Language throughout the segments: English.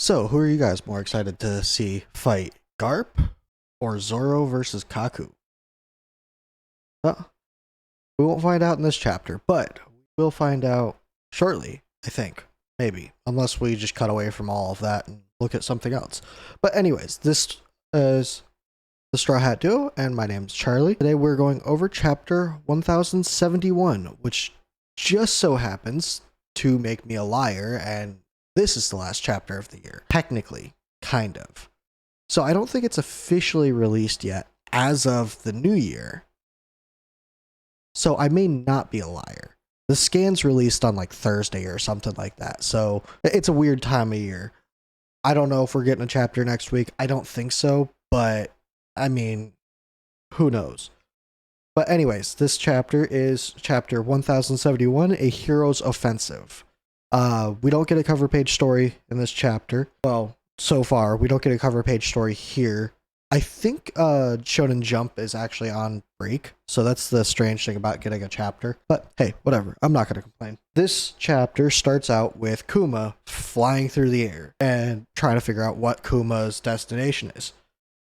So, who are you guys more excited to see fight? Garp or Zoro versus Kaku? Well, we won't find out in this chapter, but we'll find out shortly, I think. Maybe. Unless we just cut away from all of that and look at something else. But anyways, this is the Straw Hat Duo, and my name's Charlie. Today we're going over chapter 1071, which just so happens to make me a liar, and this is the last chapter of the year. Technically, kind of. So I don't think it's officially released yet as of the new year. So I may not be a liar. The scan's released on like Thursday or something like that. So it's a weird time of year. I don't know if we're getting a chapter next week. I don't think so, but I mean, who knows? But anyways, this chapter is chapter 1071, A Hero's Offensive. We don't get a cover page story in this chapter. Well, so far, we don't get a cover page story here. I think Shonen Jump is actually on break, so that's the strange thing about getting a chapter. But hey, whatever, I'm not going to complain. This chapter starts out with Kuma flying through the air and trying to figure out what Kuma's destination is.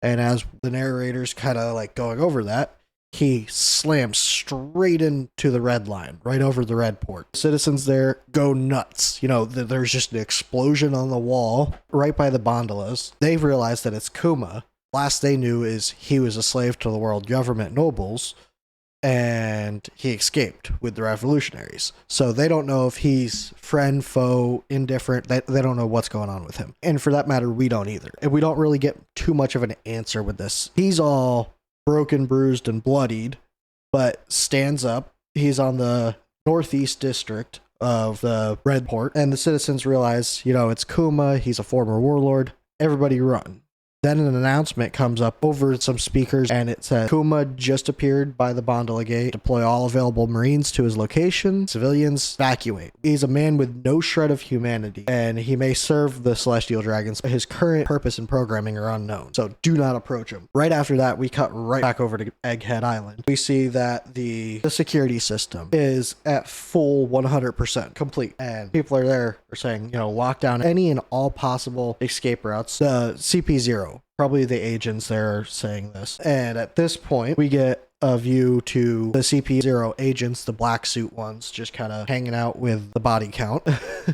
And as the narrator's kind of like going over that, he slams straight into the red line, right over the red port. Citizens there go nuts. You know, there's just an explosion on the wall right by the gondolas. They've realized that it's Kuma. Last they knew is he was a slave to the world government nobles, and he escaped with the revolutionaries. So they don't know if he's friend, foe, indifferent. They don't know what's going on with him. And for that matter, we don't either. And we don't really get too much of an answer with this. He's all broken, bruised, and bloodied, but stands up. He's on the northeast district of the Red Port, and the citizens realize, you know, it's Kuma. He's a former warlord. Everybody run. Then an announcement comes up over some speakers, and it says, Kuma just appeared by the gondola gate. Deploy all available Marines to his location. Civilians evacuate. He's a man with no shred of humanity, and he may serve the Celestial Dragons, but his current purpose and programming are unknown, so do not approach him. Right after that, we cut right back over to Egghead Island. We see that the security system is at full 100% complete, and people are there are saying, you know, lock down any and all possible escape routes. CP0. Probably the agents there are saying this. And at this point, we get a view to the CP0 agents, the black suit ones, just kind of hanging out with the body count.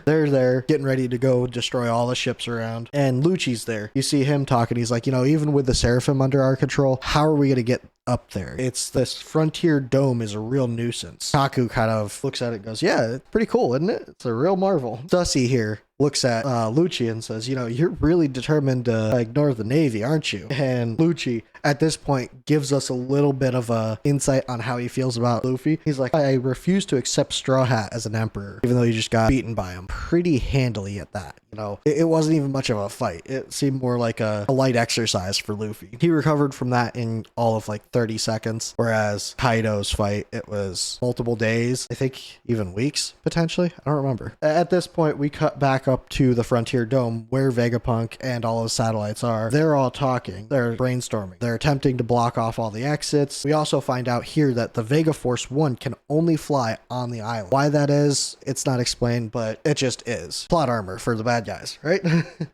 They're there, getting ready to go destroy all the ships around. And Lucci's there. You see him talking. He's like, you know, even with the Seraphim under our control, how are we going to get up there? It's this frontier dome is a real nuisance. Kaku kind of looks at it and goes, yeah, it's pretty cool, isn't it? It's a real marvel. Dusty here looks at Lucci and says, you know, you're really determined to ignore the Navy, aren't you? And Lucci, at this point, gives us a little bit of a insight on how he feels about Luffy. He's like, I refuse to accept Straw Hat as an emperor, even though you just got beaten by him pretty handily at that. You know, it wasn't even much of a fight. It seemed more like a light exercise for Luffy. He recovered from that in all of like 30 seconds, whereas Kaido's fight, it was multiple days, I think even weeks, potentially. I don't remember. At this point, we cut back up to the Frontier Dome where Vegapunk and all his satellites are. They're all talking. They're brainstorming. They're attempting to block off all the exits. We also find out here that the Vega Force 1 can only fly on the island. Why that is, it's not explained, but it just is. Plot armor for the bad guys, right?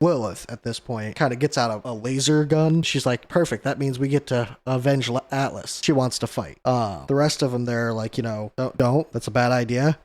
Lilith, at this point, kind of gets out a laser gun. She's like, perfect, that means we get to avenge Atlas. She wants to fight. The rest of them, they're like, you know, don't. That's a bad idea.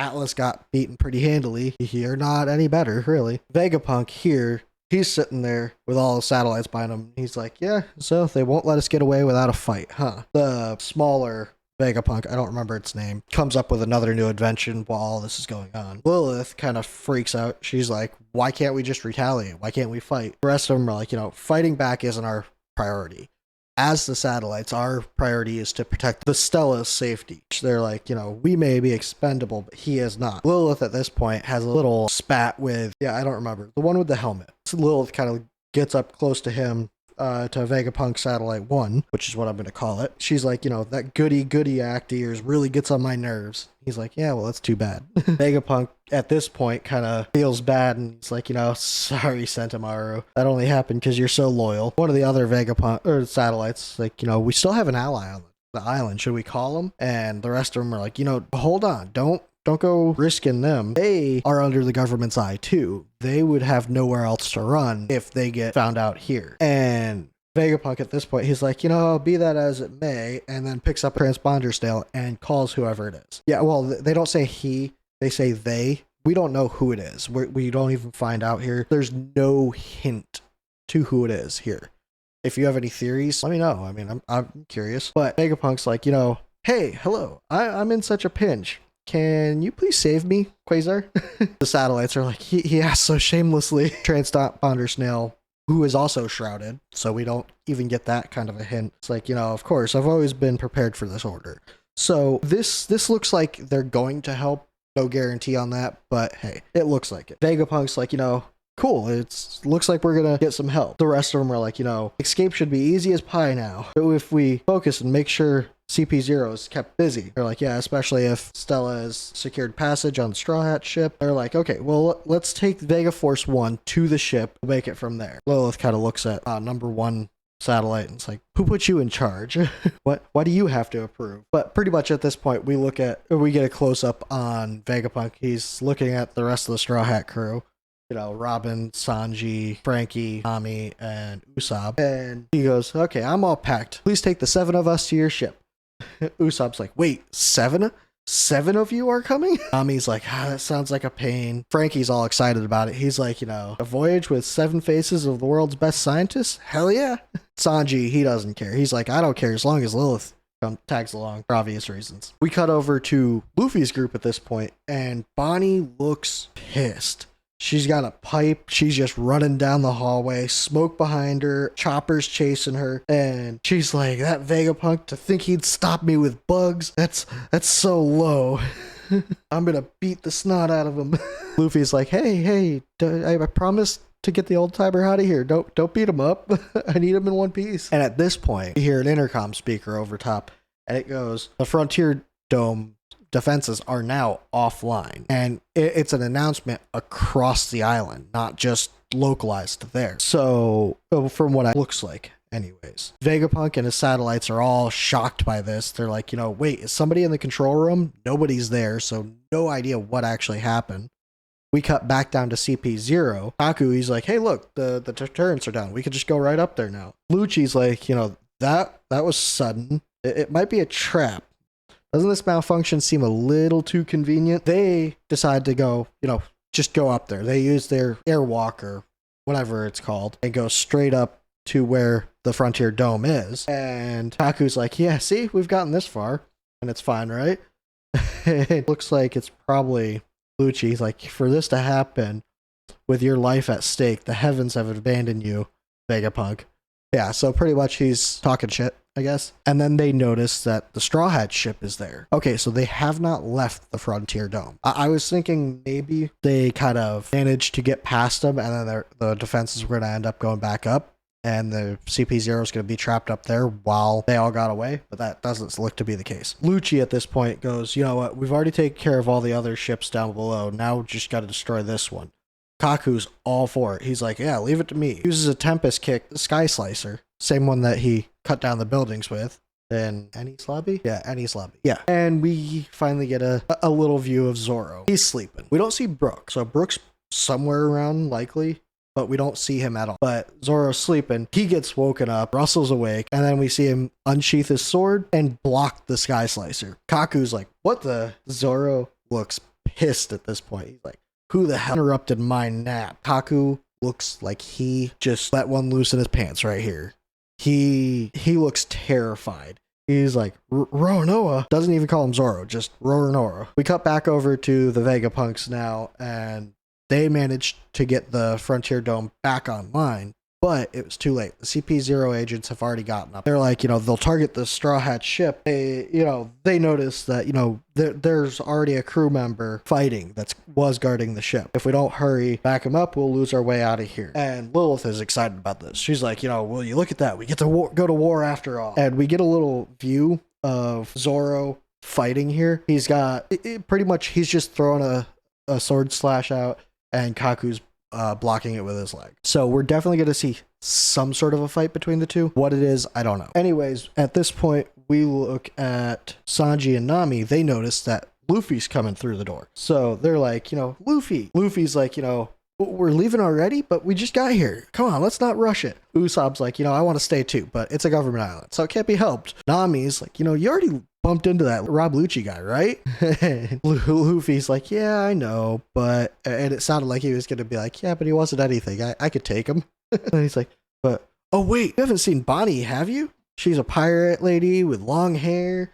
Atlas got beaten pretty handily. You're not any better, really. Vegapunk here, he's sitting there with all the satellites behind him. He's like, yeah, so they won't let us get away without a fight, huh? The smaller Vegapunk, I don't remember its name, comes up with another new invention while all this is going on. Lilith kind of freaks out. She's like, why can't we just retaliate? Why can't we fight? The rest of them are like, you know, fighting back isn't our priority. As the satellites, our priority is to protect the Stella's safety. They're like, you know, we may be expendable, but he is not. Lilith at this point has a little spat with, yeah, I don't remember, the one with the helmet. So Lilith kind of gets up close to him, to Vegapunk Satellite 1, which is what I'm going to call it. She's like, you know, that goody act of yours really gets on my nerves. He's like, yeah, well, that's too bad. Vegapunk, at this point, kind of feels bad, and he's like, you know, sorry, Sentimaru. That only happened because you're so loyal. One of the other Vegapunk, or satellites, like, you know, we still have an ally on the island. Should we call him? And the rest of them are like, you know, hold on. Don't don't go risking them. They are under the government's eye too. They would have nowhere else to run if they get found out here. And Vegapunk at this point, he's like, be that as it may, and then picks up a transponder snail and calls whoever it is. Yeah, well, they don't say he, they say they. We don't know who it is. We don't even find out here. There's no hint to who it is here. If you have any theories, let me know. I mean, I'm curious. But Vegapunk's like, hey, hello, I'm in such a pinch. Can you please save me, Quasar? The satellites are like, he asked so shamelessly. Transponder snail, who is also shrouded, so we don't even get that kind of a hint. It's like, of course, I've always been prepared for this order. So this looks like they're going to help. No guarantee on that, but hey, it looks like it. Vegapunk's like, cool, looks like we're gonna get some help. The rest of them are like, escape should be easy as pie now. But if we focus and make sure CP0 is kept busy. They're like, yeah, especially if Stella has secured passage on the Straw Hat ship. They're like, okay, well, let's take Vega Force 1 to the ship. We'll make it from there. Lilith kind of looks at number 1 satellite and it's like, who put you in charge? Why do you have to approve? But pretty much at this point, we get a close-up on Vegapunk. He's looking at the rest of the Straw Hat crew. Robin, Sanji, Frankie, Nami, and Usopp. And he goes, okay, I'm all packed. Please take the 7 of us to your ship. Usopp's like, wait, 7? 7 of you are coming? Nami's like, that sounds like a pain. Frankie's all excited about it. He's like, a voyage with 7 faces of the world's best scientists? Hell yeah. Sanji, he doesn't care. He's like, I don't care as long as Lilith tags along for obvious reasons. We cut over to Luffy's group at this point, and Bonnie looks pissed. She's got a pipe. She's just running down the hallway. Smoke behind her. Chopper's chasing her. And she's like, that Vegapunk, to think he'd stop me with bugs. That's so low. I'm gonna beat the snot out of him. Luffy's like, hey, I promised to get the old timer out of here. Don't beat him up. I need him in one piece. And at this point, you hear an intercom speaker over top. And it goes, the Frontier Dome defenses are now offline, and it's an announcement across the island, not just localized there. So from what it looks like anyways, Vegapunk and his satellites are all shocked by this. They're like, wait, is somebody in the control room? Nobody's there, so no idea what actually happened. We cut back down to CP0. Kaku, he's like, hey, look, the deterrents are down. We could just go right up there now. Lucci's like, that was sudden. It might be a trap. Doesn't this malfunction seem a little too convenient? They decide to go, just go up there. They use their airwalk or whatever it's called and go straight up to where the Frontier Dome is. And Kaku's like, yeah, see, we've gotten this far and it's fine, right? It looks like it's probably Lucci. He's like, for this to happen with your life at stake, the heavens have abandoned you, Vegapunk. Yeah, so pretty much he's talking shit, I guess. And then they notice that the Straw Hat ship is there. Okay, so they have not left the Frontier Dome. I was thinking maybe they kind of managed to get past them and then the defenses were going to end up going back up and the CP0 is going to be trapped up there while they all got away, but that doesn't look to be the case. Lucci at this point goes, you know what, we've already taken care of all the other ships down below. Now we just got to destroy this one. Kaku's all for it. He's like, yeah, leave it to me. He uses a Tempest Kick, the Sky Slicer, same one that he cut down the buildings with. Then Enies Lobby? Yeah, Enies Lobby. Yeah. And we finally get a little view of Zoro. He's sleeping. We don't see Brook. So Brook's somewhere around, likely, but we don't see him at all. But Zoro's sleeping. He gets woken up. Russell's awake. And then we see him unsheath his sword and block the Sky Slicer. Kaku's like, what the? Zoro looks pissed at this point. He's like, who the hell interrupted my nap? Kaku looks like he just let one loose in his pants right here. He looks terrified. He's like, Roronoa. Doesn't even call him Zoro, just Roronoa. We cut back over to the Vegapunks now, and they managed to get the Frontier Dome back online, but it was too late. The CP0 agents have already gotten up. They're like, they'll target the Straw Hat ship. They notice that, there's already a crew member fighting that was guarding the ship. If we don't hurry back him up, we'll lose our way out of here. And Lilith is excited about this. She's like, will you look at that? We get to go to war after all. And we get a little view of Zoro fighting here. He's got, pretty much, he's just throwing a sword slash out, and Kaku's blocking it with his leg. So we're definitely going to see some sort of a fight between the two. What it is, I don't know. Anyways, at this point, we look at Sanji and Nami. They notice that Luffy's coming through the door. So they're like, Luffy's like, we're leaving already, but we just got here. Come on, let's not rush it. Usopp's like, I want to stay too, but it's a government island, so it can't be helped. Nami's like, you already bumped into that Rob Lucci guy, right? Luffy's like, yeah, I know, but, and it sounded like he was going to be like, yeah, but he wasn't anything. I could take him. And he's like, but, oh wait, you haven't seen Bonnie, have you? She's a pirate lady with long hair.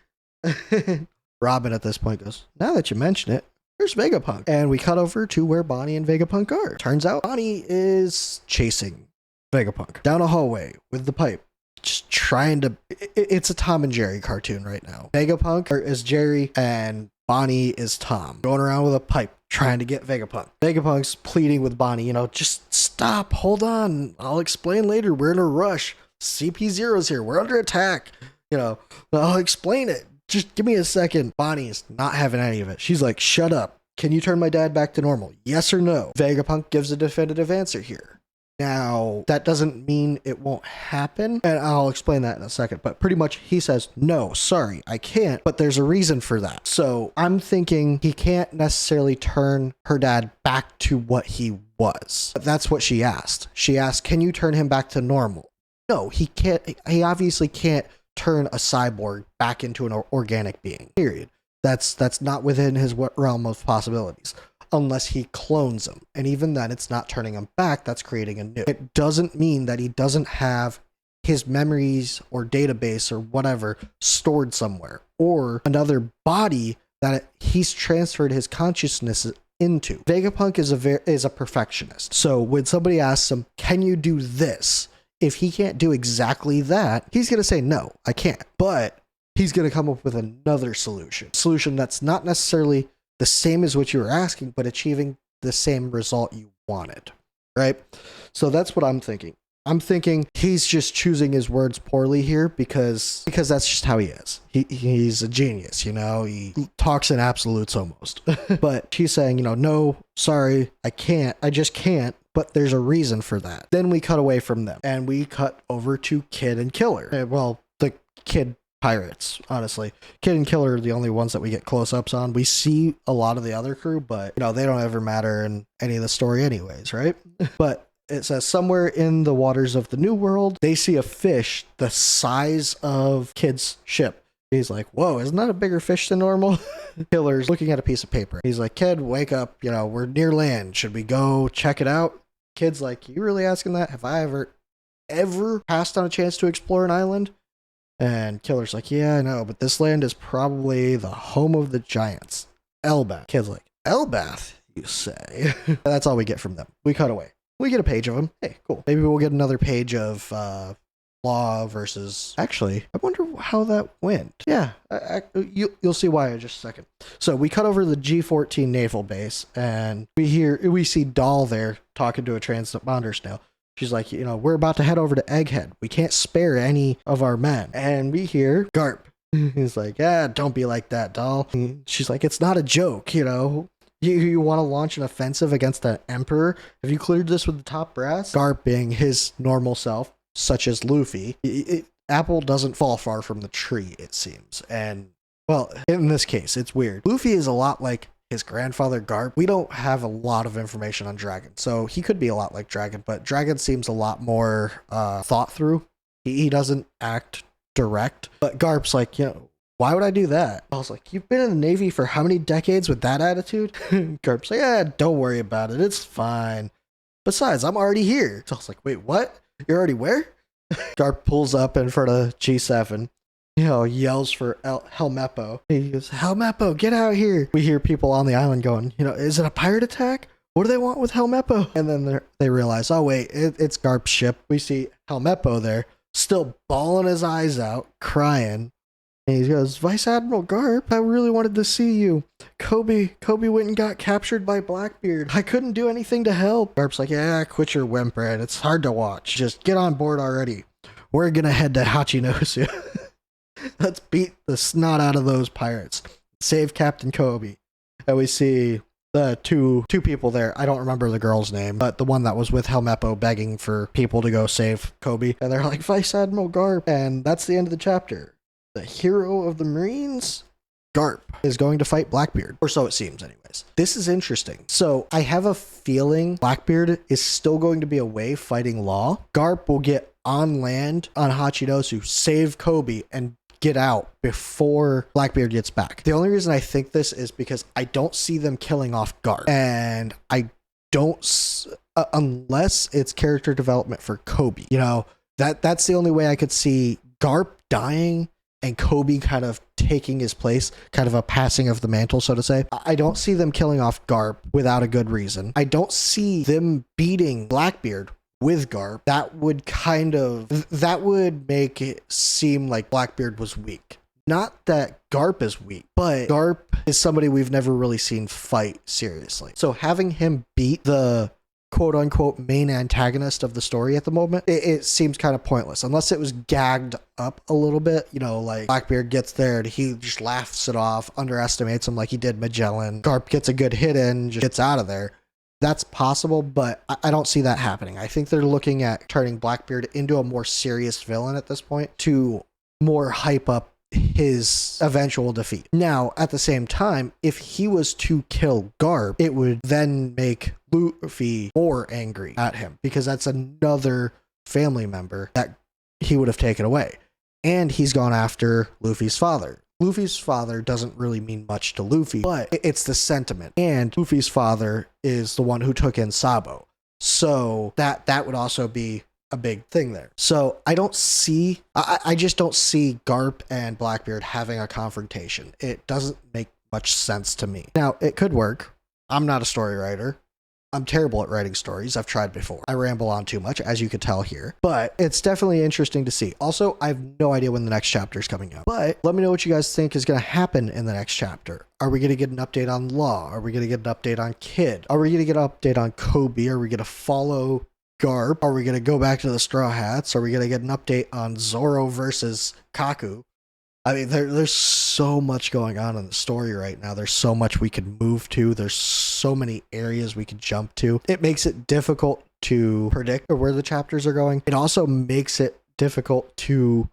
Robin at this point goes, now that you mention it, there's Vegapunk. And we cut over to where Bonnie and Vegapunk are. Turns out Bonnie is chasing Vegapunk down a hallway with the pipe. Just trying to... It's a Tom and Jerry cartoon right now. Vegapunk is Jerry and Bonnie is Tom. Going around with a pipe trying to get Vegapunk. Vegapunk's pleading with Bonnie, just stop, hold on. I'll explain later. We're in a rush. CP0's here. We're under attack. I'll explain it. Just give me a second. Bonnie's not having any of it. She's like, shut up. Can you turn my dad back to normal? Yes or no? Vegapunk gives a definitive answer here. Now, that doesn't mean it won't happen, and I'll explain that in a second, but pretty much he says, no, sorry, I can't, but there's a reason for that. So I'm thinking he can't necessarily turn her dad back to what he was. But that's what she asked. She asked, can you turn him back to normal? No, he can't. He obviously can't turn a cyborg back into an organic being, period. That's not within his realm of possibilities, unless he clones him. And even then, it's not turning him back, that's creating a new. It doesn't mean that he doesn't have his memories or database or whatever stored somewhere, or another body that he's transferred his consciousness into. Vegapunk is a perfectionist. So when somebody asks him, can you do this? If he can't do exactly that, he's going to say, no, I can't. But he's going to come up with another solution that's not necessarily the same as what you were asking, but achieving the same result you wanted, right? So that's what I'm thinking. I'm thinking he's just choosing his words poorly here because that's just how he is. He's a genius, he talks in absolutes almost. But she's saying, no, sorry, I can't. I just can't. But there's a reason for that. Then we cut away from them and we cut over to Kid and Killer. Well, the Kid pirates, honestly. Kid and Killer are the only ones that we get close-ups on. We see a lot of the other crew, but they don't ever matter in any of the story anyways, right? But it says somewhere in the waters of the New World, they see a fish the size of Kid's ship. He's like, whoa, isn't that a bigger fish than normal? Killer's looking at a piece of paper. He's like, Kid, wake up. We're near land. Should we go check it out? Kid's like, you really asking that? Have I ever passed on a chance to explore an island? And Killer's like, yeah, I know, but this land is probably the home of the giants. Elbath. Kid's like, Elbath, you say? That's all we get from them. We cut away. We get a page of them. Hey, cool. Maybe we'll get another page of Law versus... Actually, I wonder how that went. Yeah, you'll see why in just a second. So we cut over the G14 naval base, and we see Doll there talking to a transponder snail. She's like, we're about to head over to Egghead. We can't spare any of our men. And we hear Garp. He's like, yeah, don't be like that, Doll. She's like, it's not a joke, You want to launch an offensive against the Emperor? Have you cleared this with the top brass? Garp being his normal self, such as Luffy. Apple doesn't fall far from the tree, it seems. And, well, in this case, it's weird. Luffy is a lot like his grandfather Garp. We don't have a lot of information on Dragon, so he could be a lot like Dragon, but Dragon seems a lot more thought through. He doesn't act direct, but Garp's like, why would I do that? I was like, you've been in the Navy for how many decades with that attitude? Garp's like, yeah, don't worry about it. It's fine. Besides, I'm already here. So I was like, wait, what? You're already where? Garp pulls up in front of G7, yells for Helmeppo. He goes, Helmeppo, get out here. We hear people on the island going, is it a pirate attack? What do they want with Helmeppo? And then they realize, oh, wait, it's Garp's ship. We see Helmeppo there, still bawling his eyes out, crying. And he goes, Vice Admiral Garp, I really wanted to see you. Kobe went and got captured by Blackbeard. I couldn't do anything to help. Garp's like, yeah, quit your whimpering. It's hard to watch. Just get on board already. We're gonna head to Hachinosu. Let's beat the snot out of those pirates. Save Captain Kobe. And we see the two people there. I don't remember the girl's name, but the one that was with Helmeppo begging for people to go save Kobe. And they're like, Vice Admiral Garp. And that's the end of the chapter. The hero of the Marines? Garp is going to fight Blackbeard, or so it seems anyways. This is interesting. So I have a feeling Blackbeard is still going to be away fighting Law. Garp will get on land on Hachinosu, save Kobe, and get out before Blackbeard gets back. The only reason I think this is because I don't see them killing off Garp, and I don't unless it's character development for Kobe. You know, that's the only way I could see Garp dying and Kobe kind of taking his place, kind of a passing of the mantle, so to say. I don't see them killing off Garp without a good reason. I don't see them beating Blackbeard with Garp. That would make it seem like Blackbeard was weak. Not that Garp is weak, but Garp is somebody we've never really seen fight seriously. So having him beat the quote-unquote main antagonist of the story at the moment, it seems kind of pointless unless it was gagged up a little bit. You know, like Blackbeard gets there and he just laughs it off, underestimates him like he did Magellan. Garp gets a good hit in, just gets out of there. That's possible, but I don't see that happening. I think they're looking at turning Blackbeard into a more serious villain at this point to more hype up his eventual defeat. Now, at the same time, if he was to kill Garp, it would then make Luffy more angry at him because that's another family member that he would have taken away. And he's gone after Luffy's father. Luffy's father doesn't really mean much to Luffy, but it's the sentiment. And Luffy's father is the one who took in Sabo. So that would also be a big thing there. So I just don't see Garp and Blackbeard having a confrontation. It doesn't make much sense to me. Now, it could work. I'm not a story writer. I'm terrible at writing stories. I've tried before. I ramble on too much, as you could tell here. But it's definitely interesting to see. Also, I have no idea when the next chapter is coming out. But let me know what you guys think is going to happen in the next chapter. Are we going to get an update on Law? Are we going to get an update on Kid? Are we going to get an update on Kobe? Are we going to follow Garp? Are we going to go back to the Straw Hats? Are we going to get an update on Zoro versus Kaku? I mean, there's so much going on in the story right now. There's so much we could move to. There's so many areas we could jump to. It makes it difficult to predict where the chapters are going. It also makes it difficult to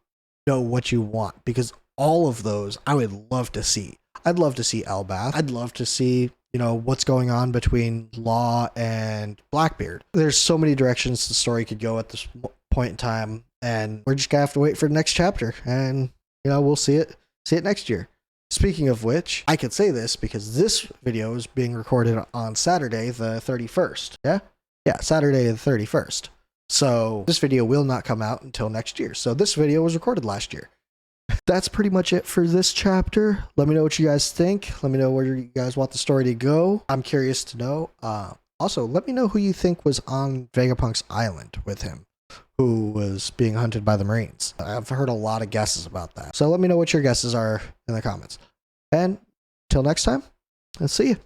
know what you want because all of those I would love to see. I'd love to see Elbath. I'd love to see, you know, what's going on between Law and Blackbeard. There's so many directions the story could go at this point in time, and we're just gonna have to wait for the next chapter, and you know, we'll see it next year. Speaking of which, I can say this because this video is being recorded on Saturday the 31st. Yeah, Saturday the 31st. So this video will not come out until next year. So this video was recorded last year. That's pretty much it for this chapter. Let me know what you guys think. Let me know where you guys want the story to go. I'm curious to know. Also, let me know who you think was on Vegapunk's island with him, who was being hunted by the Marines. I've heard a lot of guesses about that. So let me know what your guesses are in the comments. And till next time, I'll see you.